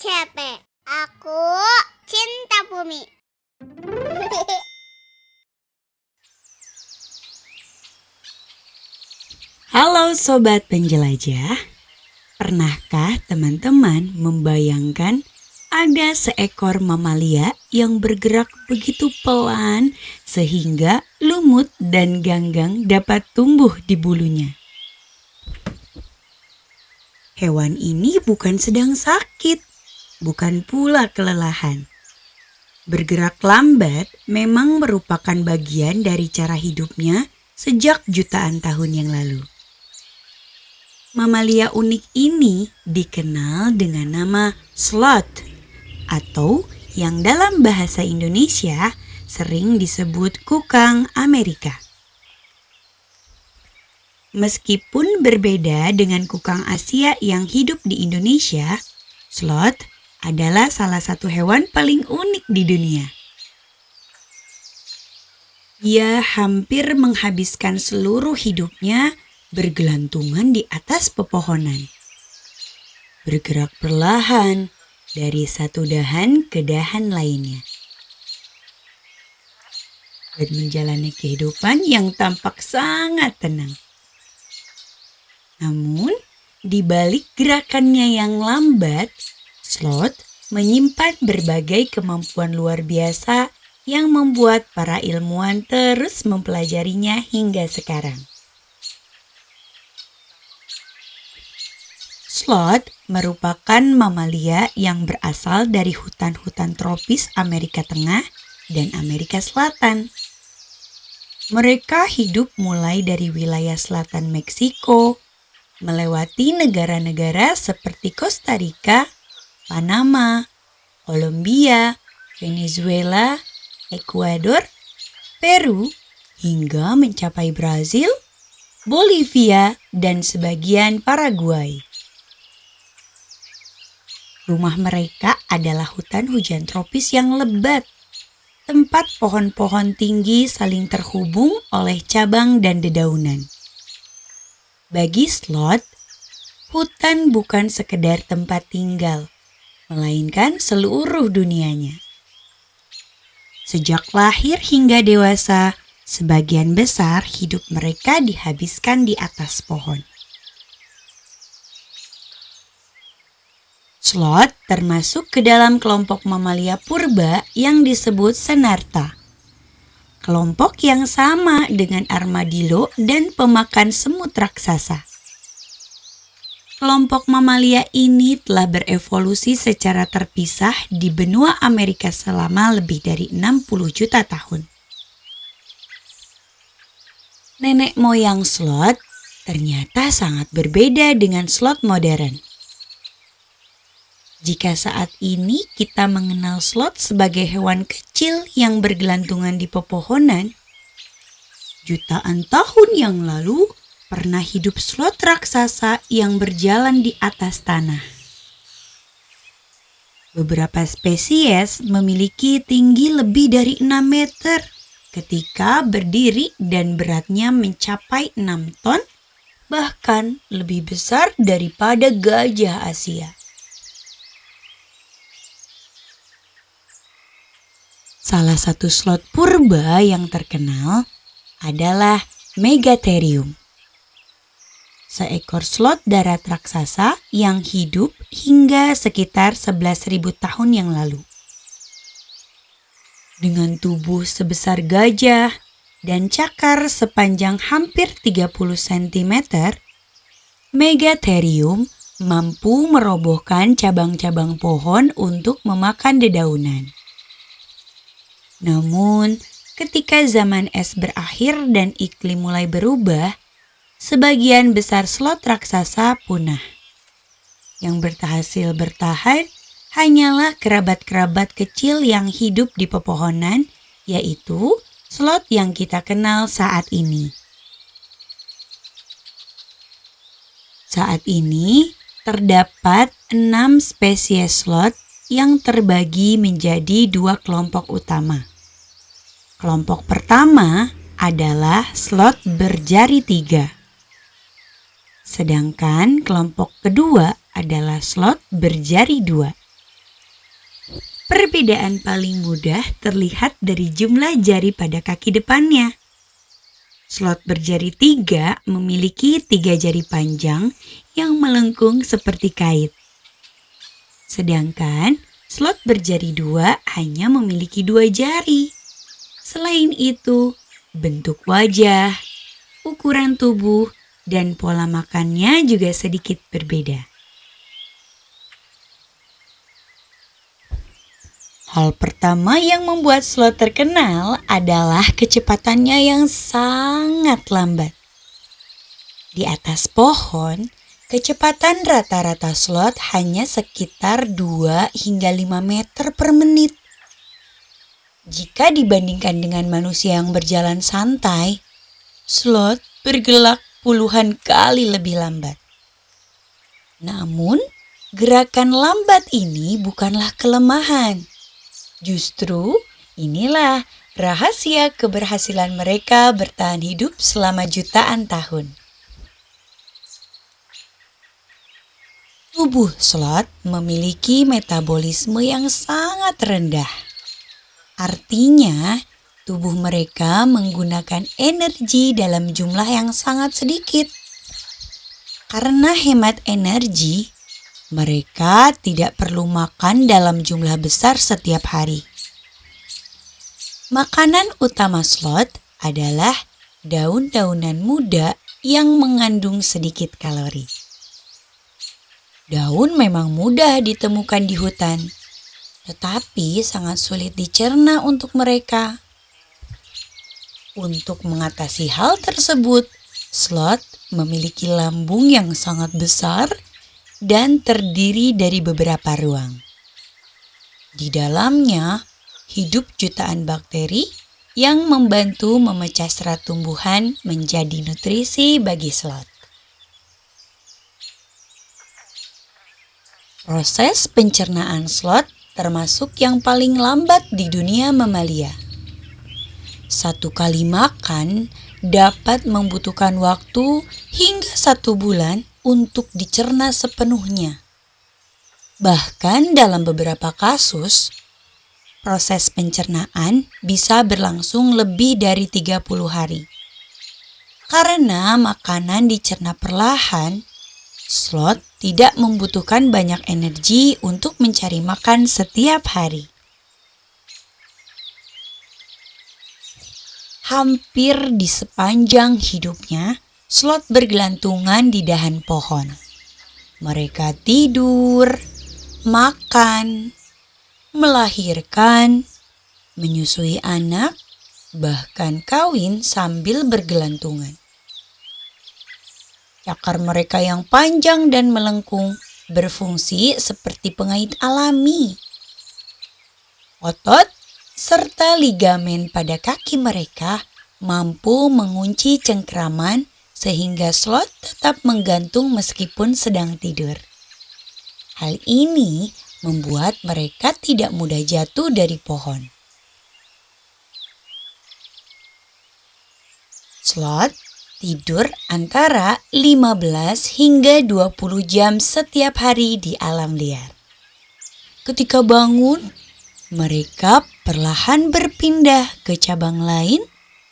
capek. Aku cinta bumi. Halo Sobat Penjelajah, pernahkah teman-teman membayangkan ada seekor mamalia yang bergerak begitu pelan sehingga lumut dan ganggang dapat tumbuh di bulunya? Hewan ini bukan sedang sakit, bukan pula kelelahan. Bergerak lambat memang merupakan bagian dari cara hidupnya sejak jutaan tahun yang lalu. Mamalia unik ini dikenal dengan nama sloth atau yang dalam bahasa Indonesia sering disebut kukang Amerika. Meskipun berbeda dengan kukang Asia yang hidup di Indonesia, sloth adalah salah satu hewan paling unik di dunia. Ia hampir menghabiskan seluruh hidupnya bergelantungan di atas pepohonan. Bergerak perlahan dari satu dahan ke dahan lainnya. Dan menjalani kehidupan yang tampak sangat tenang. Namun, di balik gerakannya yang lambat, sloth menyimpan berbagai kemampuan luar biasa yang membuat para ilmuwan terus mempelajarinya hingga sekarang. Sloth merupakan mamalia yang berasal dari hutan-hutan tropis Amerika Tengah dan Amerika Selatan. Mereka hidup mulai dari wilayah selatan Meksiko, melewati negara-negara seperti Costa Rica, Panama, Kolombia, Venezuela, Ekuador, Peru, hingga mencapai Brazil, Bolivia, dan sebagian Paraguay. Rumah mereka adalah hutan hujan tropis yang lebat, tempat pohon-pohon tinggi saling terhubung oleh cabang dan dedaunan. Bagi sloth, hutan bukan sekedar tempat tinggal, melainkan seluruh dunianya. Sejak lahir hingga dewasa, sebagian besar hidup mereka dihabiskan di atas pohon. Sloth termasuk ke dalam kelompok mamalia purba yang disebut Senarta. Kelompok yang sama dengan armadillo dan pemakan semut raksasa. Kelompok mamalia ini telah berevolusi secara terpisah di benua Amerika selama lebih dari 60 juta tahun. Nenek moyang sloth ternyata sangat berbeda dengan sloth modern. Jika saat ini kita mengenal sloth sebagai hewan kecil yang bergelantungan di pepohonan, jutaan tahun yang lalu pernah hidup sloth raksasa yang berjalan di atas tanah. Beberapa spesies memiliki tinggi lebih dari 6 meter ketika berdiri dan beratnya mencapai 6 ton, bahkan lebih besar daripada gajah Asia. Salah satu sloth purba yang terkenal adalah Megatherium. Seekor sloth darat raksasa yang hidup hingga sekitar 11.000 tahun yang lalu. Dengan tubuh sebesar gajah dan cakar sepanjang hampir 30 cm, Megatherium mampu merobohkan cabang-cabang pohon untuk memakan dedaunan. Namun, ketika zaman es berakhir dan iklim mulai berubah, sebagian besar sloth raksasa punah. Yang berhasil bertahan hanyalah kerabat-kerabat kecil yang hidup di pepohonan, yaitu sloth yang kita kenal saat ini. Saat ini, terdapat 6 spesies sloth yang terbagi menjadi 2 kelompok utama. Kelompok pertama adalah sloth berjari 3. Sedangkan kelompok kedua adalah sloth berjari 2. Perbedaan paling mudah terlihat dari jumlah jari pada kaki depannya. Slot berjari 3 memiliki 3 jari panjang yang melengkung seperti kait. Sedangkan slot berjari 2 hanya memiliki 2 jari. Selain itu, bentuk wajah, ukuran tubuh, dan pola makannya juga sedikit berbeda. Hal pertama yang membuat slot terkenal adalah kecepatannya yang sangat lambat. Di atas pohon, kecepatan rata-rata slot hanya sekitar 2 hingga 5 meter per menit. Jika dibandingkan dengan manusia yang berjalan santai, slot bergerak puluhan kali lebih lambat. Namun, gerakan lambat ini bukanlah kelemahan. Justru inilah rahasia keberhasilan mereka bertahan hidup selama jutaan tahun. Tubuh slot memiliki metabolisme yang sangat rendah. Artinya, tubuh mereka menggunakan energi dalam jumlah yang sangat sedikit. Karena hemat energi, mereka tidak perlu makan dalam jumlah besar setiap hari. Makanan utama slot adalah daun-daunan muda yang mengandung sedikit kalori. Daun memang mudah ditemukan di hutan, tetapi sangat sulit dicerna untuk mereka. Untuk mengatasi hal tersebut, slot memiliki lambung yang sangat besar dan terdiri dari beberapa ruang. Di dalamnya hidup jutaan bakteri yang membantu memecah serat tumbuhan menjadi nutrisi bagi slot. Proses pencernaan slot termasuk yang paling lambat di dunia mamalia. Satu kali makan dapat membutuhkan waktu hingga 1 bulan untuk dicerna sepenuhnya. Bahkan dalam beberapa kasus, proses pencernaan bisa berlangsung lebih dari 30 hari. Karena makanan dicerna perlahan, slot tidak membutuhkan banyak energi untuk mencari makan setiap hari. Hampir di sepanjang hidupnya, slot bergelantungan di dahan pohon. Mereka tidur, makan, melahirkan, menyusui anak, bahkan kawin sambil bergelantungan. Cakar mereka yang panjang dan melengkung berfungsi seperti pengait alami. Otot serta ligamen pada kaki mereka mampu mengunci cengkraman sehingga slot tetap menggantung meskipun sedang tidur. Hal ini membuat mereka tidak mudah jatuh dari pohon. Slot tidur antara 15 hingga 20 jam setiap hari di alam liar. Ketika bangun, mereka perlahan berpindah ke cabang lain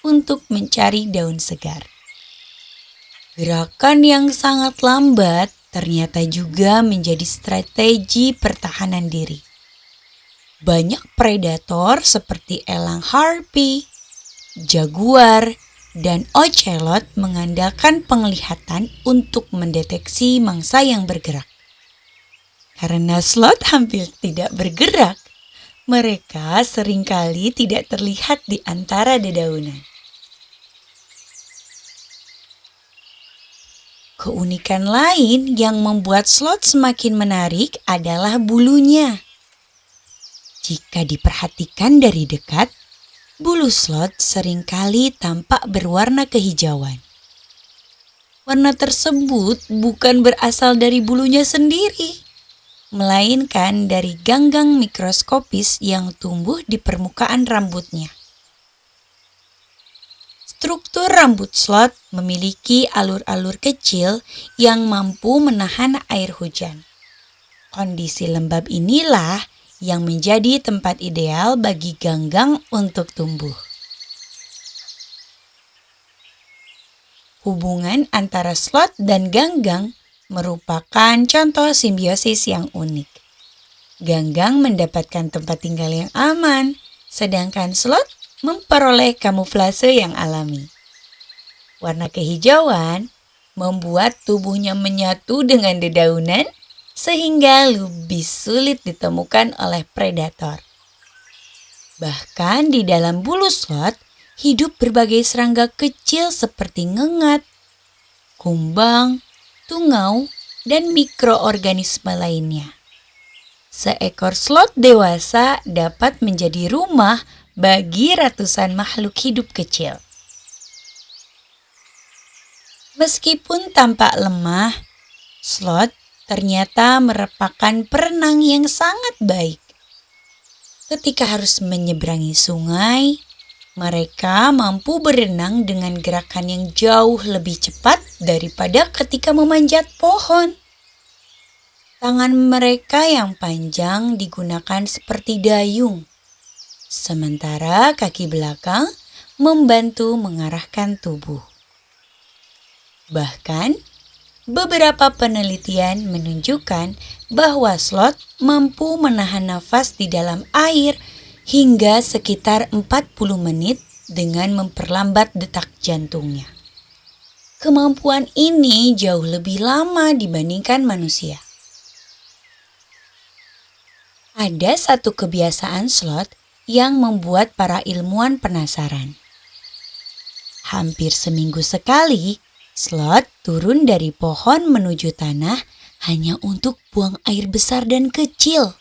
untuk mencari daun segar. Gerakan yang sangat lambat ternyata juga menjadi strategi pertahanan diri. Banyak predator seperti elang harpy, jaguar, dan ocelot mengandalkan penglihatan untuk mendeteksi mangsa yang bergerak. Karena slot hampir tidak bergerak, mereka seringkali tidak terlihat di antara dedaunan. Keunikan lain yang membuat slot semakin menarik adalah bulunya. Jika diperhatikan dari dekat, bulu slot seringkali tampak berwarna kehijauan. Warna tersebut bukan berasal dari bulunya sendiri, melainkan dari ganggang mikroskopis yang tumbuh di permukaan rambutnya. Struktur rambut slot memiliki alur-alur kecil yang mampu menahan air hujan. Kondisi lembab inilah yang menjadi tempat ideal bagi ganggang untuk tumbuh. Hubungan antara sloth dan ganggang merupakan contoh simbiosis yang unik. Ganggang mendapatkan tempat tinggal yang aman, sedangkan sloth memperoleh kamuflase yang alami. Warna kehijauan membuat tubuhnya menyatu dengan dedaunan sehingga lebih sulit ditemukan oleh predator. Bahkan di dalam bulu sloth hidup berbagai serangga kecil seperti ngengat, kumbang, tungau, dan mikroorganisme lainnya. Seekor sloth dewasa dapat menjadi rumah bagi ratusan makhluk hidup kecil. Meskipun tampak lemah, sloth ternyata merupakan perenang yang sangat baik. Ketika harus menyeberangi sungai, mereka mampu berenang dengan gerakan yang jauh lebih cepat daripada ketika memanjat pohon. Tangan mereka yang panjang digunakan seperti dayung, sementara kaki belakang membantu mengarahkan tubuh. Bahkan, beberapa penelitian menunjukkan bahwa sloth mampu menahan nafas di dalam air hingga sekitar 40 menit dengan memperlambat detak jantungnya. Kemampuan ini jauh lebih lama dibandingkan manusia. Ada satu kebiasaan sloth yang membuat para ilmuwan penasaran. Hampir seminggu sekali, sloth turun dari pohon menuju tanah hanya untuk buang air besar dan kecil.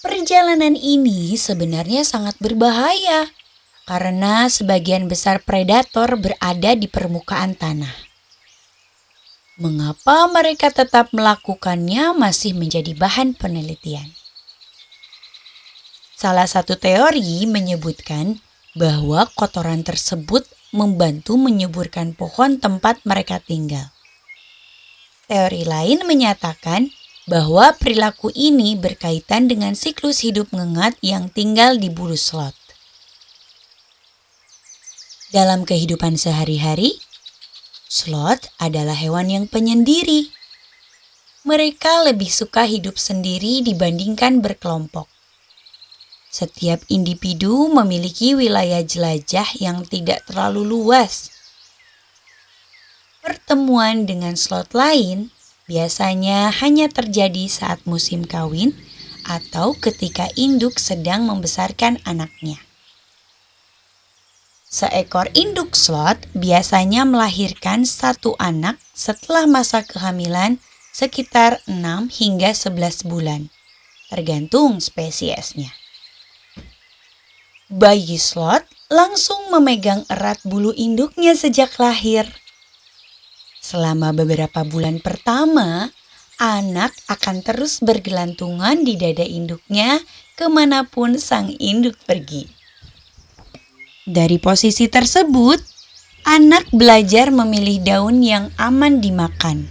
Perjalanan ini sebenarnya sangat berbahaya karena sebagian besar predator berada di permukaan tanah. Mengapa mereka tetap melakukannya masih menjadi bahan penelitian. Salah satu teori menyebutkan bahwa kotoran tersebut membantu menyuburkan pohon tempat mereka tinggal. Teori lain menyatakan bahwa perilaku ini berkaitan dengan siklus hidup ngengat yang tinggal di bulu sloth. Dalam kehidupan sehari-hari, sloth adalah hewan yang penyendiri. Mereka lebih suka hidup sendiri dibandingkan berkelompok. Setiap individu memiliki wilayah jelajah yang tidak terlalu luas. Pertemuan dengan sloth lain biasanya hanya terjadi saat musim kawin atau ketika induk sedang membesarkan anaknya. Seekor induk sloth biasanya melahirkan satu anak setelah masa kehamilan sekitar 6 hingga 11 bulan, tergantung spesiesnya. Bayi sloth langsung memegang erat bulu induknya sejak lahir. Selama beberapa bulan pertama, anak akan terus bergelantungan di dada induknya kemanapun sang induk pergi. Dari posisi tersebut, anak belajar memilih daun yang aman dimakan,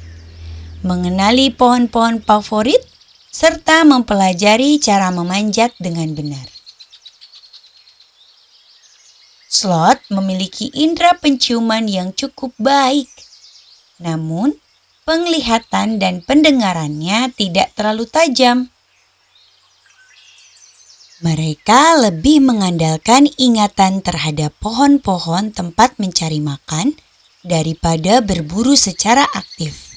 mengenali pohon-pohon favorit, serta mempelajari cara memanjat dengan benar. Sloth memiliki indera penciuman yang cukup baik. Namun, penglihatan dan pendengarannya tidak terlalu tajam. Mereka lebih mengandalkan ingatan terhadap pohon-pohon tempat mencari makan daripada berburu secara aktif.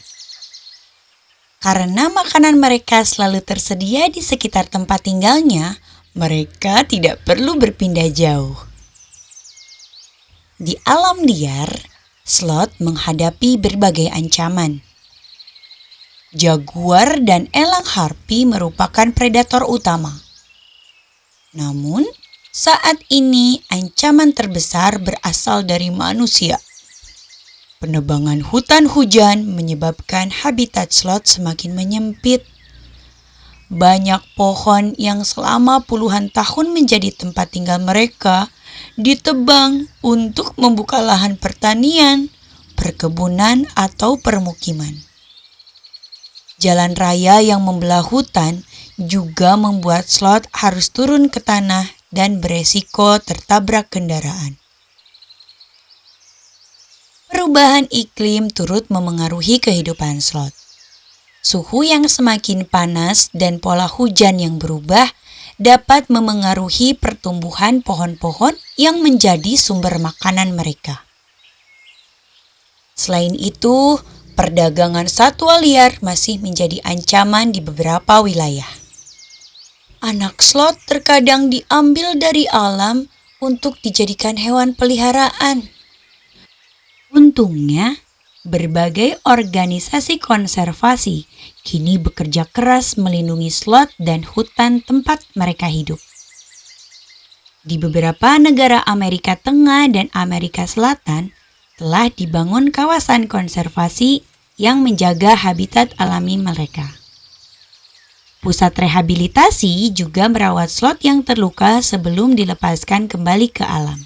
Karena makanan mereka selalu tersedia di sekitar tempat tinggalnya, mereka tidak perlu berpindah jauh. Di alam liar, sloth menghadapi berbagai ancaman. Jaguar dan elang harpi merupakan predator utama. Namun, saat ini ancaman terbesar berasal dari manusia. Penebangan hutan hujan menyebabkan habitat sloth semakin menyempit. Banyak pohon yang selama puluhan tahun menjadi tempat tinggal mereka ditebang untuk membuka lahan pertanian, perkebunan, atau permukiman. Jalan raya yang membelah hutan juga membuat Slot harus turun ke tanah dan beresiko tertabrak kendaraan. Perubahan iklim turut memengaruhi kehidupan Slot. Suhu yang semakin panas dan pola hujan yang berubah dapat memengaruhi pertumbuhan pohon-pohon yang menjadi sumber makanan mereka. Selain itu, perdagangan satwa liar masih menjadi ancaman di beberapa wilayah. Anak Slot terkadang diambil dari alam untuk dijadikan hewan peliharaan. Untungnya, berbagai organisasi konservasi kini bekerja keras melindungi Slot dan hutan tempat mereka hidup. Di beberapa negara Amerika Tengah dan Amerika Selatan telah dibangun kawasan konservasi yang menjaga habitat alami mereka. Pusat rehabilitasi juga merawat Slot yang terluka sebelum dilepaskan kembali ke alam.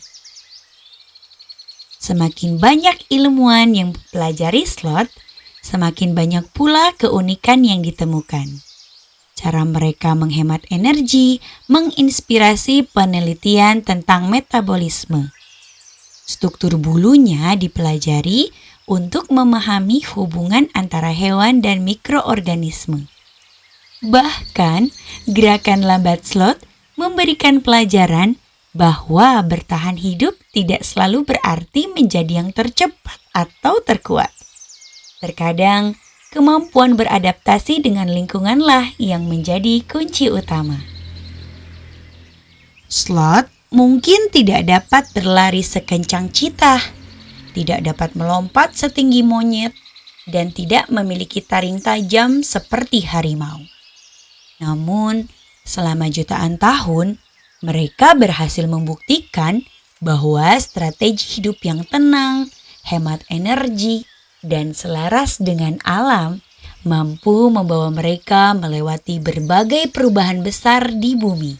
Semakin banyak ilmuwan yang mempelajari Slot, semakin banyak pula keunikan yang ditemukan. Cara mereka menghemat energi menginspirasi penelitian tentang metabolisme. Struktur bulunya dipelajari untuk memahami hubungan antara hewan dan mikroorganisme. Bahkan, gerakan lambat Slot memberikan pelajaran bahwa bertahan hidup tidak selalu berarti menjadi yang tercepat atau terkuat. Terkadang, kemampuan beradaptasi dengan lingkunganlah yang menjadi kunci utama. Slot mungkin tidak dapat berlari sekencang citah, tidak dapat melompat setinggi monyet, dan tidak memiliki taring tajam seperti harimau. Namun, selama jutaan tahun, mereka berhasil membuktikan bahwa strategi hidup yang tenang, hemat energi, dan selaras dengan alam mampu membawa mereka melewati berbagai perubahan besar di bumi.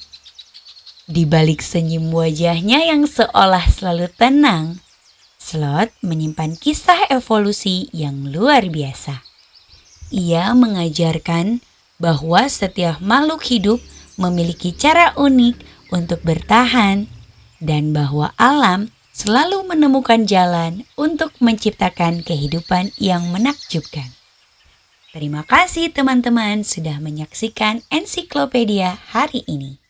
Di balik senyum wajahnya yang seolah selalu tenang, Slot menyimpan kisah evolusi yang luar biasa. Ia mengajarkan bahwa setiap makhluk hidup memiliki cara unik untuk bertahan dan bahwa alam selalu menemukan jalan untuk menciptakan kehidupan yang menakjubkan. Terima kasih teman-teman sudah menyaksikan ensiklopedia hari ini.